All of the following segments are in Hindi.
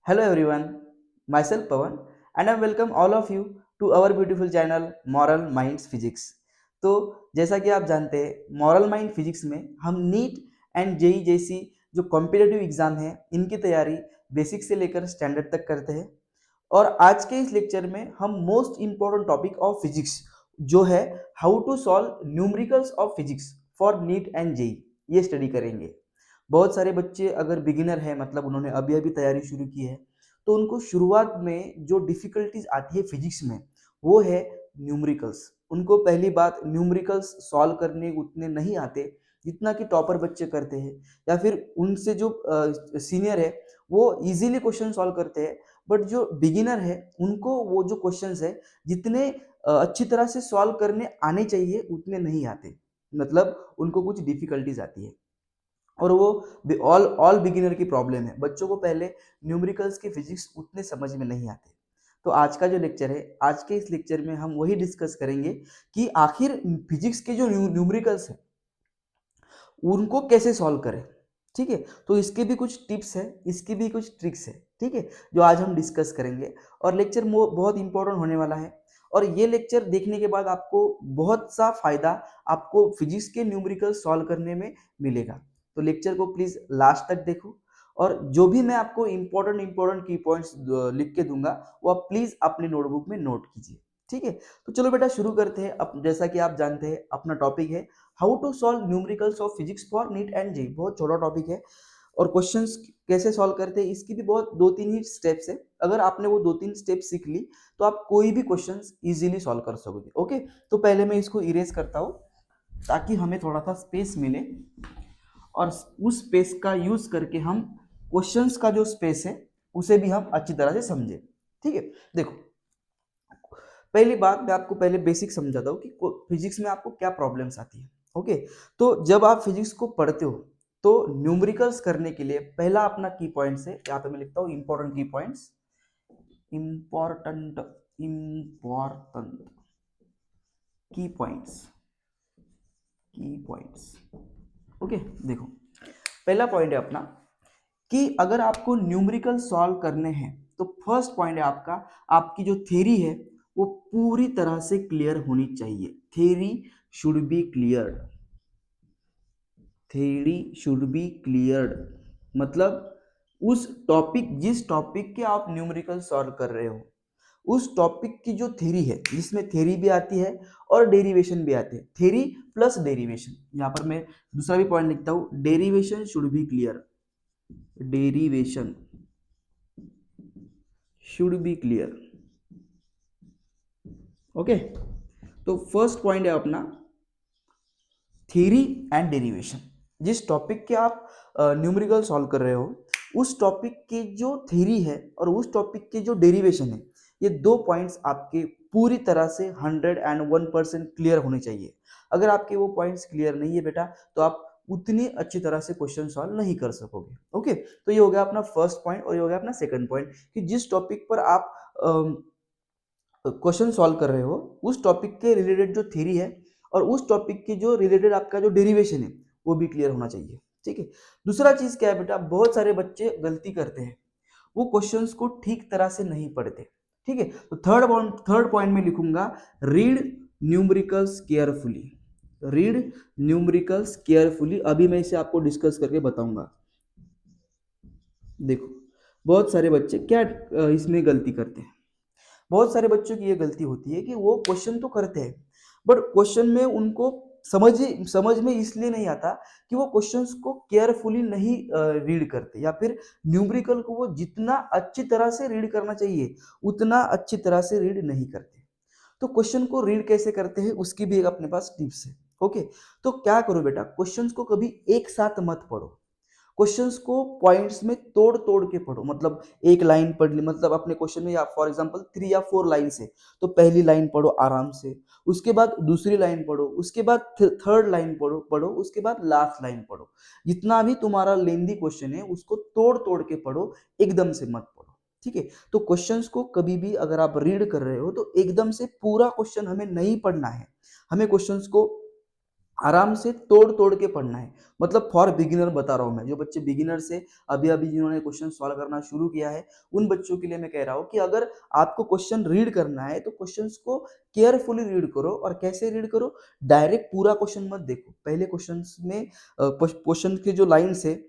Hello everyone, myself Pawan and I welcome all of you to our beautiful channel Moral Minds Physics। तो जैसा कि आप जानते हैं मॉरल माइंड फिजिक्स में हम नीट एंड जेई जैसी जो कॉम्पिटिटिव एग्जाम है इनकी तैयारी बेसिक से लेकर स्टैंडर्ड तक करते हैं। और आज के इस लेक्चर में हम most important topic of physics जो है how to solve numericals of physics for NEET and JEE ये स्टडी करेंगे। बहुत सारे बच्चे अगर बिगिनर है मतलब उन्होंने अभी अभी तैयारी शुरू की है तो उनको शुरुआत में जो डिफिकल्टीज आती है फिजिक्स में वो है न्यूमेरिकल्स। उनको पहली बात न्यूमेरिकल्स सॉल्व करने उतने नहीं आते जितना कि टॉपर बच्चे करते हैं, या फिर उनसे जो सीनियर है वो इजीली क्वेश्चन सॉल्व करते हैं। बट जो बिगिनर है उनको वो जो क्वेश्चंस है जितने अच्छी तरह से सॉल्व करने आने चाहिए उतने नहीं आते, मतलब उनको कुछ डिफिकल्टीज आती है। और वो ऑल ऑल बिगिनर की प्रॉब्लम है, बच्चों को पहले न्यूमेरिकल्स की फिजिक्स उतने समझ में नहीं आते। तो आज का जो लेक्चर है, आज के इस लेक्चर में हम वही डिस्कस करेंगे कि आखिर फिजिक्स के जो न्यूमेरिकल्स है उनको कैसे सॉल्व करें। ठीक है, तो इसके भी कुछ टिप्स है, इसकी भी कुछ ट्रिक्स है, ठीक है, जो आज हम डिस्कस करेंगे। और लेक्चर बहुत इंपॉर्टेंट होने वाला है। और ये लेक्चर देखने के बाद आपको बहुत सा फायदा आपको फिजिक्स के न्यूमेरिकल सॉल्व करने में मिलेगा। तो लेक्चर को प्लीज लास्ट तक देखो। और जो भी मैं आपको इंपॉर्टेंट की पॉइंट्स लिख के दूंगा वो आप प्लीज अपने नोटबुक में नोट कीजिए। ठीक है, तो चलो बेटा शुरू करते हैं। अब जैसा कि आप जानते हैं अपना टॉपिक है how to solve numericals of physics for NEET and JEE. बहुत छोटा टॉपिक है और क्वेश्चंस कैसे सॉल्व करते हैं इसकी भी बहुत दो तीन ही स्टेप्स है। अगर आपने वो दो तीन स्टेप सीख ली तो आप कोई भी क्वेश्चंस इजीली सॉल्व कर सकोगे। ओके, तो पहले मैं इसको इरेज करता हूँ ताकि हमें थोड़ा सा स्पेस मिले और उस स्पेस का यूज करके हम क्वेश्चंस का जो स्पेस है उसे भी हम अच्छी तरह से समझे। ठीक है, देखो पहली बात मैं आपको पहले बेसिक समझाता हूँ कि फिजिक्स में आपको क्या प्रॉब्लम्स आती है। ओके, तो जब आप फिजिक्स को पढ़ते हो तो न्यूमेरिकल्स करने के लिए पहला अपना की पॉइंट्स है, यहाँ पे मैं लिखता हूँ इंपॉर्टेंट की पॉइंट्स। इंपॉर्टेंट इंपॉर्टेंट की पॉइंट्स, की पॉइंट्स। ओके, देखो पहला पॉइंट है अपना कि अगर आपको न्यूमेरिकल सॉल्व करने हैं तो फर्स्ट पॉइंट है आपका, आपकी जो थ्योरी है वो पूरी तरह से क्लियर होनी चाहिए। Theory should be clear, theory should be clear, मतलब उस टॉपिक जिस टॉपिक के आप न्यूमेरिकल सॉल्व कर रहे हो उस टॉपिक की जो थ्योरी है जिसमें थ्योरी भी आती है और डेरिवेशन भी आते हैं, थ्योरी प्लस डेरिवेशन। यहाँ पर मैं दूसरा भी पॉइंट लिखता हूँ, derivation should be clear, derivation should be clear. Okay, तो फर्स्ट पॉइंट है अपना थ्योरी एंड डेरिवेशन। जिस टॉपिक के आप न्यूमेरिकल सॉल्व कर रहे हो उस टॉपिक की जो थ्योरी है और उस टॉपिक की जो डेरिवेशन है, ये दो पॉइंट्स आपके पूरी तरह से 101% क्लियर होने चाहिए। अगर आपके वो पॉइंट्स क्लियर नहीं है बेटा तो आप उतनी अच्छी तरह से क्वेश्चन सॉल्व नहीं कर सकोगे। ओके, तो ये हो गया अपना फर्स्ट पॉइंट और ये हो गया अपना सेकंड पॉइंट कि जिस टॉपिक पर आप क्वेश्चन सॉल्व कर रहे हो उस टॉपिक के रिलेटेड जो थ्योरी है और उस टॉपिक की जो रिलेटेड आपका जो डेरिवेशन है वो भी क्लियर होना चाहिए। ठीक है, दूसरा चीज क्या है बेटा, बहुत सारे बच्चे गलती करते हैं, वो क्वेश्चंस को ठीक तरह से नहीं पढ़ते। ठीक है, तो थर्ड पॉइंट में लिखूंगा read numericals carefully, read numericals carefully. अभी मैं इसे आपको डिस्कस करके बताऊंगा। देखो बहुत सारे बच्चे क्या इसमें गलती करते हैं, बहुत सारे बच्चों की ये गलती होती है कि वो क्वेश्चन तो करते हैं बट क्वेश्चन में उनको समझ में इसलिए नहीं आता कि वो क्वेश्चंस को केयरफुली नहीं रीड करते, या फिर न्यूमेरिकल को वो जितना अच्छी तरह से रीड करना चाहिए उतना अच्छी तरह से रीड नहीं करते। तो क्वेश्चन को रीड कैसे करते हैं उसकी भी एक अपने पास टिप्स है। ओके, तो क्या करो बेटा, क्वेश्चंस को कभी एक साथ मत पढ़ो, क्वेश्चंस को पॉइंट्स में तोड़ तोड़ के पढ़ो। मतलब एक लाइन पढ़ ली, मतलब अपने क्वेश्चन में या फॉर एग्जांपल 3 या 4 लाइन है तो पहली लाइन पढ़ो आराम से, उसके बाद दूसरी लाइन पढ़ो, उसके बाद थर्ड लाइन पढ़ो पढ़ो उसके बाद लास्ट लाइन पढ़ो। जितना भी तुम्हारा लेंदी क्वेश्चन है उसको तोड़ तोड़ के पढ़ो, एकदम से मत पढ़ो। ठीक है, तो क्वेश्चंस को कभी भी अगर आप रीड कर रहे हो तो एकदम से पूरा क्वेश्चन हमें नहीं पढ़ना है, हमें क्वेश्चंस को आराम से तोड़ तोड़ के पढ़ना है। मतलब फॉर बिगिनर बता रहा हूँ मैं, जो बच्चे बिगिनर से अभी अभी जिन्होंने क्वेश्चन सॉल्व करना शुरू किया है, उन बच्चों के लिए मैं कह रहा हूँ कि अगर आपको क्वेश्चन रीड करना है तो क्वेश्चंस को केयरफुली रीड करो। और कैसे रीड करो, डायरेक्ट पूरा क्वेश्चन मत देखो, पहले क्वेश्चंस में क्वेश्चन के जो लाइन्स है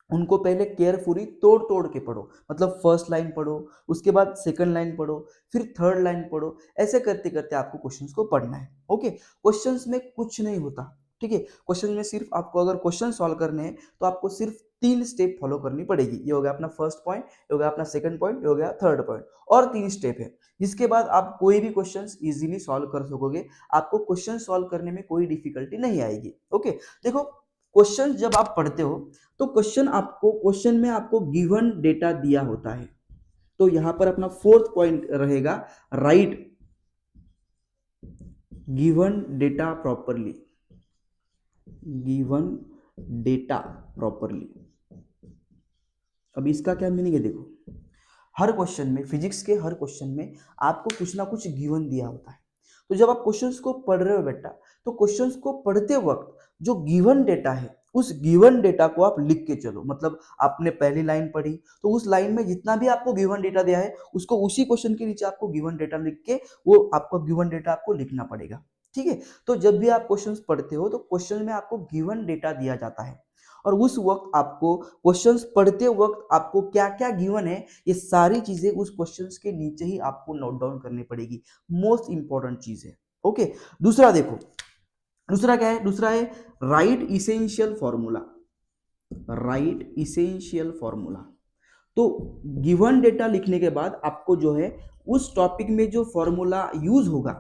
उनको पहले केयरफुली तोड़ तोड़ के पढ़ो। मतलब फर्स्ट लाइन पढ़ो, उसके बाद सेकंड लाइन पढ़ो, फिर थर्ड लाइन पढ़ो। ऐसे करते करते आपको क्वेश्चंस को पढ़ना है। ओके, क्वेश्चंस में कुछ नहीं होता, ठीक है। क्वेश्चन में सिर्फ आपको अगर क्वेश्चन सॉल्व करने हैं तो आपको सिर्फ 3 स्टेप फॉलो करनी पड़ेगी। ये हो गया अपना फर्स्ट पॉइंट, ये हो गया अपना सेकंड पॉइंट, ये हो गया थर्ड पॉइंट, और 3 स्टेप है, जिसके बाद आप कोई भी क्वेश्चंस इजीली सॉल्व कर सकोगे। आपको क्वेश्चन सॉल्व करने में कोई डिफिकल्टी नहीं आएगी। ओके, देखो क्वेश्चन जब आप पढ़ते हो तो क्वेश्चन में आपको गिवन डेटा दिया होता है। तो यहां पर अपना फोर्थ पॉइंट रहेगा, right given data properly. Given data properly, अब इसका क्या मीनिंग है देखो, हर क्वेश्चन में, फिजिक्स के हर क्वेश्चन में आपको कुछ ना कुछ गिवन दिया होता है। तो जब आप क्वेश्चंस को पढ़ रहे हो बेटा, तो क्वेश्चंस को पढ़ते वक्त जो गिवन डेटा है उस गिवन डेटा को आप लिख के चलो। मतलब आपने पहली लाइन पढ़ी तो उस लाइन में जितना भी आपको गिवन डेटा दिया है उसको उसी क्वेश्चन के नीचे आपको गिवन डेटा लिख के वो आपका गिवन डेटा आपको लिखना पड़ेगा, ठीक है। तो जब भी आप क्वेश्चंस पढ़ते हो तो क्वेश्चन में आपको गिवन डेटा दिया जाता है, और उस वक्त आपको क्वेश्चंस पढ़ते वक्त आपको क्या क्या गिवन है ये सारी चीजें उस क्वेश्चंस के नीचे ही आपको नोट डाउन करनी पड़ेगी। मोस्ट इंपॉर्टेंट चीज है। ओके, दूसरा देखो, दूसरा क्या है, दूसरा है right essential formula. Right essential formula, तो गिवन डेटा लिखने के बाद आपको जो है उस टॉपिक में जो फॉर्मूला यूज होगा,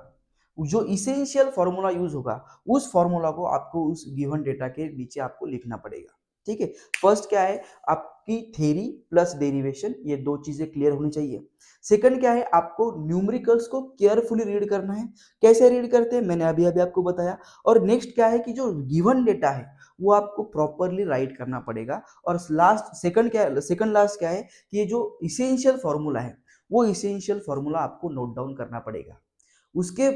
जो इसेंशियल फॉर्मूला यूज होगा, उस फॉर्मूला को आपको उस गिवन डेटा के नीचे आपको लिखना पड़ेगा, ठीक है। फर्स्ट क्या है, आपकी थ्योरी प्लस डेरिवेशन, ये दो चीजें क्लियर होनी चाहिए। सेकंड क्या है, आपको न्यूमेरिकल्स को केयरफुली रीड करना है। कैसे रीड करते हैं मैंने अभी अभी आपको बताया। और नेक्स्ट क्या है कि जो गिवन डेटा है वो आपको प्रॉपरली राइट करना पड़ेगा। और लास्ट सेकंड क्या है, सेकंड लास्ट क्या है कि ये जो इसेंशियल फॉर्मूला है वो इसेंशियल फॉर्मूला आपको नोट डाउन करना पड़ेगा। उसके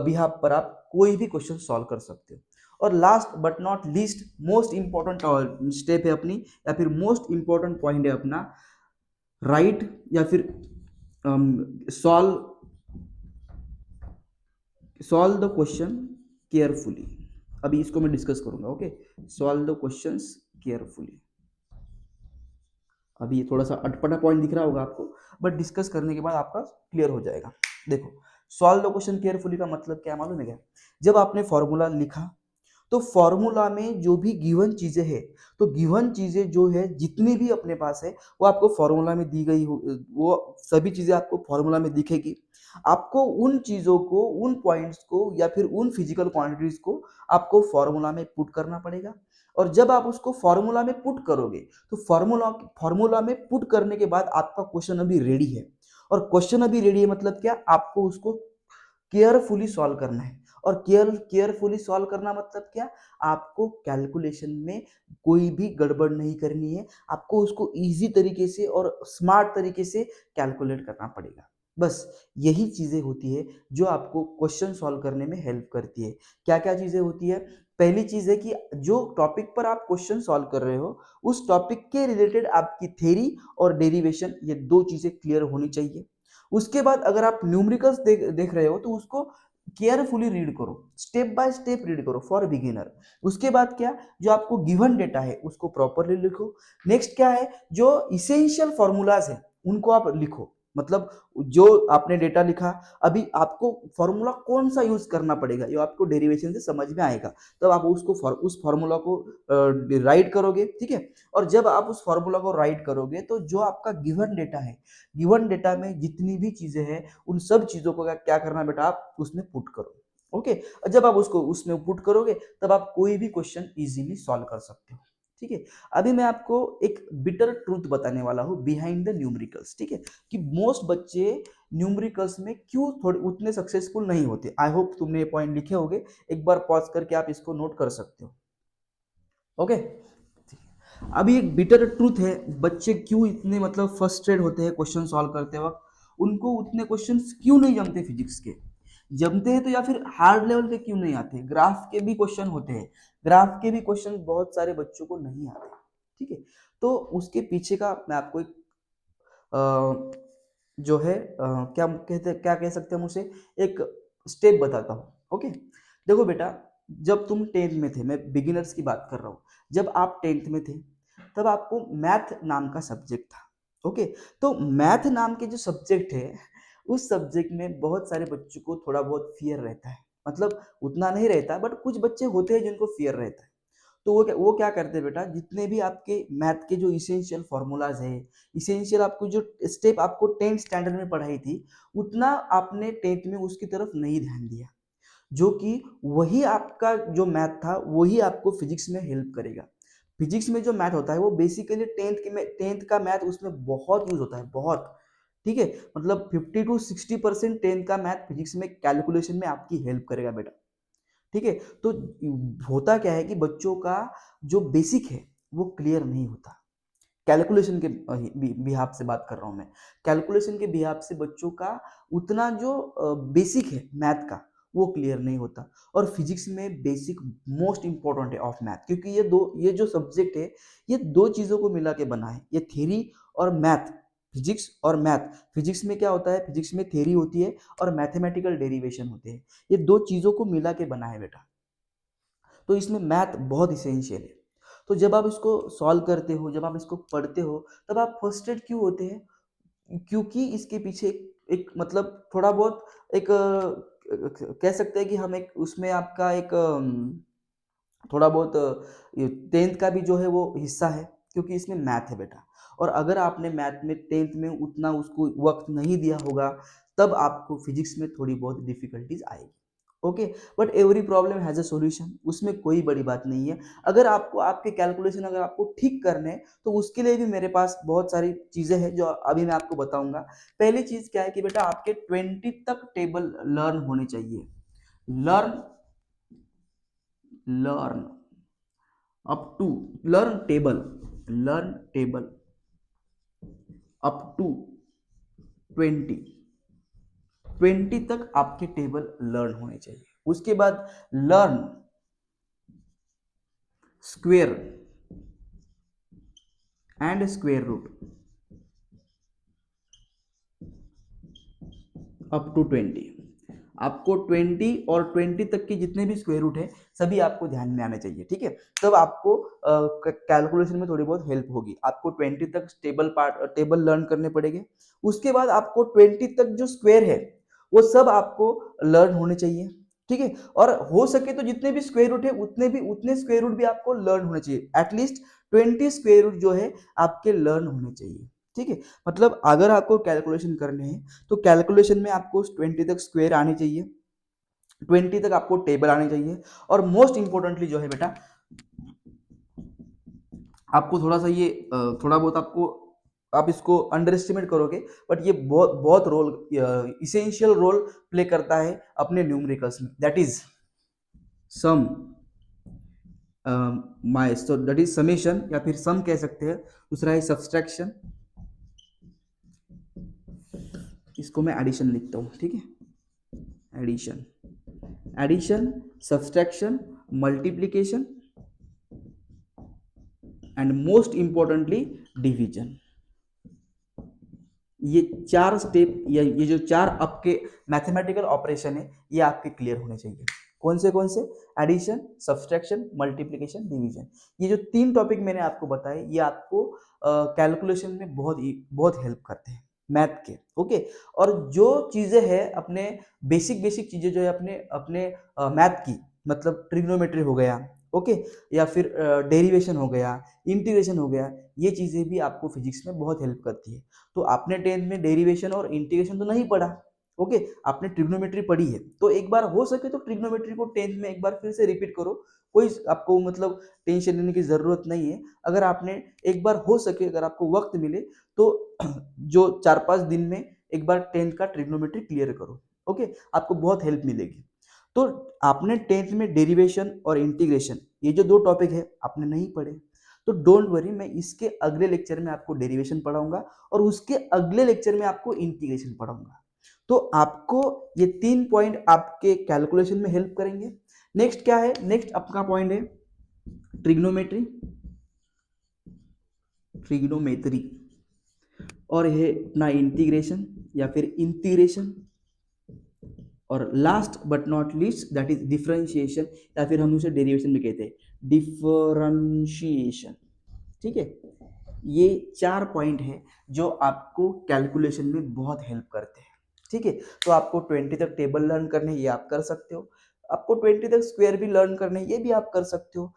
बिहाफ पर आप कोई भी क्वेश्चन सॉल्व कर सकते हो। और last but not least, most important step है अपनी, या फिर मोस्ट इंपॉर्टेंट पॉइंट है अपना, राइट या फिर solve solve the question carefully. अभी इसको मैं डिस्कस करूंगा। Okay, solve the questions carefully. अभी ये थोड़ा सा अटपटा पॉइंट दिख रहा होगा आपको, बट डिस्कस करने के बाद आपका क्लियर हो जाएगा। देखो, सॉल्व द क्वेश्चन केयरफुली का मतलब क्या मालूम है क्या, जब आपने फॉर्मूला लिखा तो फॉर्मूला में जो भी गिवन चीजें हैं, तो गिवन चीजें जो है जितनी भी अपने पास है वो आपको फॉर्मूला में दी गई हो, वो सभी चीजें आपको फॉर्मूला में दिखेगी। आपको उन चीजों को, उन पॉइंट्स को या फिर उन फिजिकल क्वांटिटीज को आपको फॉर्मूला में पुट करना पड़ेगा। और जब आप उसको फॉर्मूला में पुट करोगे तो फॉर्मूला फॉर्मूला में पुट करने के बाद आपका क्वेश्चन अभी रेडी है। और क्वेश्चन अभी रेडी है मतलब क्या, आपको उसको केयरफुली सॉल्व करना है। और केयरफुली सॉल्व करना मतलब क्या, आपको कैलकुलेशन में कोई भी गड़बड़ नहीं करनी है। आपको उसको इजी तरीके से और स्मार्ट तरीके से कैलकुलेट करना पड़ेगा। बस यही चीजें होती है जो आपको क्वेश्चन सॉल्व करने में हेल्प करती है। क्या क्या चीजें होती है, पहली चीज है कि जो टॉपिक पर आप क्वेश्चन सॉल्व कर रहे हो उस टॉपिक के रिलेटेड आपकी थ्योरी और डेरिवेशन, ये दो चीजें क्लियर होनी चाहिए। उसके बाद अगर आप न्यूमेरिकल्स देख रहे हो तो उसको केयरफुली रीड करो, स्टेप बाय स्टेप रीड करो फॉर बिगिनर। उसके बाद क्या, जो आपको गिवन डेटा है उसको प्रॉपरली लिखो। नेक्स्ट क्या है, जो इसेंशियल फॉर्मूलाज है उनको आप लिखो। मतलब जो आपने डेटा लिखा, अभी आपको फॉर्मूला कौन सा यूज करना पड़ेगा ये आपको डेरिवेशन से समझ में आएगा। तब आप उसको उस फॉर्मूला को राइट करोगे, ठीक है। और जब आप उस फॉर्मूला को राइट करोगे तो जो आपका गिवन डेटा है, गिवन डेटा में जितनी भी चीजें हैं उन सब चीजों को क्या करना बेटा, आप उसमें पुट करो। ओके, जब आप उसको उसमें पुट करोगे तब आप कोई भी क्वेश्चन इजीली सॉल्व कर सकते हो, ठीक है। अभी मैं आपको एक बिटर ट्रूथ बताने वाला हूँ बिहाइंड द न्यूमेरिकल्स, ठीक है, कि मोस्ट बच्चे न्यूमेरिकल्स में क्यों थोड़े उतने सक्सेसफुल नहीं होते। आई होप तुमने ये पॉइंट लिखे होंगे, एक बार पॉज करके आप इसको नोट कर सकते हो। ओके, अभी एक बिटर ट्रूथ है, बच्चे क्यों इतने मतलब फ्रस्ट्रेट होते हैं क्वेश्चन सॉल्व करते वक्त, उनको उतने क्वेश्चंस क्यों नहीं जमते फिजिक्स के। जमते हैं तो या फिर हार्ड लेवल के क्यों नहीं आते, ग्राफ के भी क्वेश्चन होते हैं, ग्राफ के भी क्वेश्चन बहुत सारे बच्चों को नहीं आते। ठीक है, तो उसके पीछे का मैं आपको एक जो है क्या कह सकते हैं हम उसे, एक स्टेप बताता हूँ। ओके, देखो बेटा, जब तुम टेंथ में थे, मैं बिगिनर्स की बात कर रहा हूँ, जब आप टेंथ में थे तब आपको मैथ नाम का सब्जेक्ट था। ओके, तो मैथ नाम के जो सब्जेक्ट है, उस सब्जेक्ट में बहुत सारे बच्चों को थोड़ा बहुत फियर रहता है, मतलब उतना नहीं रहता, बट कुछ बच्चे होते हैं जिनको फियर रहता है। तो वो क्या करते हैं बेटा, जितने भी आपके मैथ के जो इसेंशियल फॉर्मूलाज है, इसेंशियल आपको जो स्टेप आपको टेंथ स्टैंडर्ड में पढ़ाई थी, उतना आपने टेंथ में उसकी तरफ नहीं ध्यान दिया, जो कि वही आपका जो मैथ था वही आपको फिजिक्स में हेल्प करेगा। फिजिक्स में जो मैथ होता है वो बेसिकली टेंथ का मैथ उसमें बहुत यूज होता है, बहुत। ठीक है, मतलब 50 to 60% टेंथ का मैथ फिजिक्स में कैलकुलेशन में आपकी हेल्प करेगा बेटा। ठीक है, तो होता क्या है कि बच्चों का जो बेसिक है वो क्लियर नहीं होता, कैलकुलेशन के बिहाफ से बात कर रहा हूं मैं, कैलकुलेशन के बिहाफ से बच्चों का उतना जो बेसिक है मैथ का वो क्लियर नहीं होता। और फिजिक्स में बेसिक मोस्ट इंपॉर्टेंट है ऑफ मैथ, क्योंकि ये जो सब्जेक्ट है, ये दो चीज़ों को मिला के बना है, ये थ्योरी और मैथ, फिजिक्स और मैथ। फिजिक्स में क्या होता है, फिजिक्स में थ्योरी होती है और मैथमेटिकल डेरिवेशन होते हैं, ये दो चीज़ों को मिला के बना है बेटा। तो इसमें मैथ बहुत इसेंशियल है। तो जब आप इसको सॉल्व करते हो, जब आप इसको पढ़ते हो, तब आप फ्रस्ट्रेट क्यों होते हैं, क्योंकि इसके पीछे एक मतलब थोड़ा बहुत एक कह सकते हैं कि हम एक उसमें आपका एक थोड़ा बहुत टेंथ का भी जो है वो हिस्सा है, क्योंकि इसमें मैथ है बेटा। और अगर आपने मैथ में टेंथ में उतना उसको वक्त नहीं दिया होगा, तब आपको फिजिक्स में थोड़ी बहुत डिफिकल्टीज आएगी। Okay, but every problem has a solution, उसमें कोई बड़ी बात नहीं है। अगर आपको आपके कैलकुलेशन अगर आपको ठीक करने हैं, तो उसके लिए भी मेरे पास बहुत सारी चीज़ें हैं जो अभी मैं आपको बताऊंगा। पहली चीज़ क्या है कि बेटा आपके 20 तक टेबल लर्न होने चाहिए। Learn learn up to learn table up to 20 20 तक आपके टेबल लर्न होने चाहिए। उसके बाद learn square and square root up to 20। आपको 20 और 20 तक के जितने भी स्क्वायर रूट है सभी आपको ध्यान में आने चाहिए। ठीक है, तब आपको कैलकुलेशन में थोड़ी बहुत हेल्प होगी। आपको 20 तक टेबल लर्न करने पड़ेंगे। उसके बाद आपको 20 तक जो स्क्वायर है वो सब आपको लर्न होने चाहिए। ठीक है, और हो सके तो जितने भी स्क्वायर रूट है उतने स्क्वायर रूट भी आपको लर्न होने चाहिए। एटलीस्ट 20 स्क्वायर रूट जो है आपके लर्न होने चाहिए। ठीक है, मतलब अगर आपको कैलकुलेशन करने हैं तो कैलकुलेशन में आपको 20 तक स्क्वायर आने चाहिए, 20 तक आपको टेबल आने चाहिए। और मोस्ट इंपॉर्टेंटली जो है बेटा, आपको थोड़ा सा ये थोड़ा बहुत आपको आप इसको अंडर एस्टिमेट करोगे, बट ये बहुत बहुत रोल इसेंशियल रोल प्ले करता है अपने न्यूमेरिकल्स में, that is sum my, so that is summation या फिर सम कह सकते हैं। दूसरा है सब्सट्रैक्शन, इसको मैं एडिशन लिखता हूँ। ठीक है, addition addition subtraction multiplication and most importantly division. ये चार स्टेप या ये जो चार आपके मैथमेटिकल ऑपरेशन है ये आपके क्लियर होने चाहिए। कौन से? Addition, subtraction, multiplication, division. ये जो तीन टॉपिक मैंने आपको बताए ये आपको कैलकुलेशन में बहुत हेल्प करते हैं मैथ के। ओके, और जो चीजें हैं अपने बेसिक बेसिक चीजें जो है अपने अपने मैथ की, मतलब ट्रिग्नोमेट्री हो गया, ओके, या फिर डेरिवेशन हो गया, इंटीग्रेशन हो गया, ये चीजें भी आपको फिजिक्स में बहुत हेल्प करती है। तो आपने टेंथ में डेरिवेशन और इंटीग्रेशन तो नहीं पढ़ा, ओके, आपने ट्रिग्नोमेट्री पढ़ी है, तो एक बार हो सके तो ट्रिग्नोमेट्री को टेंथ में एक बार फिर से रिपीट करो। कोई आपको मतलब टेंशन लेने की जरूरत नहीं है। अगर आपने एक बार हो सके, अगर आपको वक्त मिले तो जो 4-5 दिन में एक बार टेंथ का ट्रिग्नोमेट्री क्लियर करो। ओके, आपको बहुत हेल्प मिलेगी। तो आपने टेंथ में डेरिवेशन और इंटीग्रेशन ये जो दो टॉपिक है आपने नहीं पढ़े, तो डोंट वरी, मैं इसके अगले लेक्चर में आपको डेरिवेशन पढ़ाऊंगा और उसके अगले लेक्चर में आपको इंटीग्रेशन पढ़ाऊंगा। तो आपको ये 3 पॉइंट आपके कैलकुलेशन में हेल्प करेंगे। नेक्स्ट क्या है, नेक्स्ट आपका पॉइंट है ट्रिग्नोमेट्री, ट्रिग्नोमेट्री, और ये अपना इंटीग्रेशन या फिर इंटीग्रेशन, और last but not least that is differentiation, या फिर हम उसे डेरिवेशन में कहते हैं डिफरेंशिएशन। ठीक है, ये 4 पॉइंट हैं जो आपको कैलकुलेशन में बहुत हेल्प करते हैं। ठीक है, तो आपको 20 तक टेबल लर्न करने ये आप कर सकते हो, आपको 20 तक स्क्वायर भी लर्न करने ये भी आप कर सकते हो,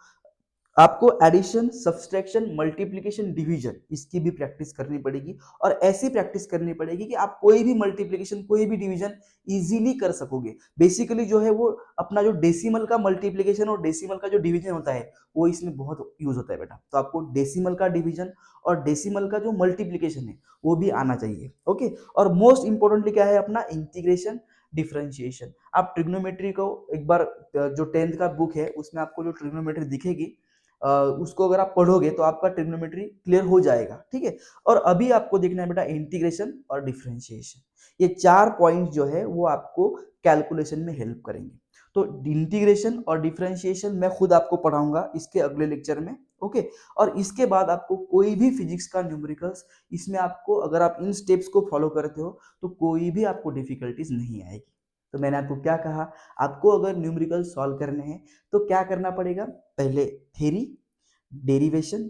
आपको एडिशन, सब्सट्रैक्शन, मल्टीप्लिकेशन, डिवीजन इसकी भी प्रैक्टिस करनी पड़ेगी, और ऐसी प्रैक्टिस करनी पड़ेगी कि आप कोई भी मल्टीप्लिकेशन, कोई भी डिवीजन इजीली कर सकोगे। बेसिकली जो है वो अपना जो डेसिमल का मल्टीप्लिकेशन और डेसिमल का जो डिवीजन होता है वो इसमें बहुत यूज होता है बेटा। तो आपको डेसिमल का डिवीजन और डेसिमल का जो मल्टीप्लिकेशन है वो भी आना चाहिए। ओके, और मोस्ट इंपॉर्टेंटली क्या है अपना इंटीग्रेशन, डिफरेंशिएशन। आप ट्रिग्नोमेट्री को एक बार जो 10th का बुक है उसमें आपको जो ट्रिग्नोमेट्री दिखेगी उसको अगर आप पढ़ोगे तो आपका ट्रिग्नोमेट्री क्लियर हो जाएगा। ठीक है, और अभी आपको देखना है बेटा इंटीग्रेशन और डिफरेंशिएशन, ये 4 पॉइंट जो है वो आपको कैलकुलेशन में हेल्प करेंगे। तो इंटीग्रेशन और डिफरेंशिएशन मैं खुद आपको पढ़ाऊंगा इसके अगले लेक्चर में। ओके, और इसके बाद आपको कोई भी फिजिक्स का न्यूमेरिकल्स, इसमें आपको अगर आप इन स्टेप्स को फॉलो करते हो तो कोई भी आपको डिफिकल्टीज नहीं आएगी। तो मैंने आपको क्या कहा, आपको अगर न्यूमेरिकल सॉल्व करने हैं तो क्या करना पड़ेगा, पहले थ्योरी, डेरिवेशन,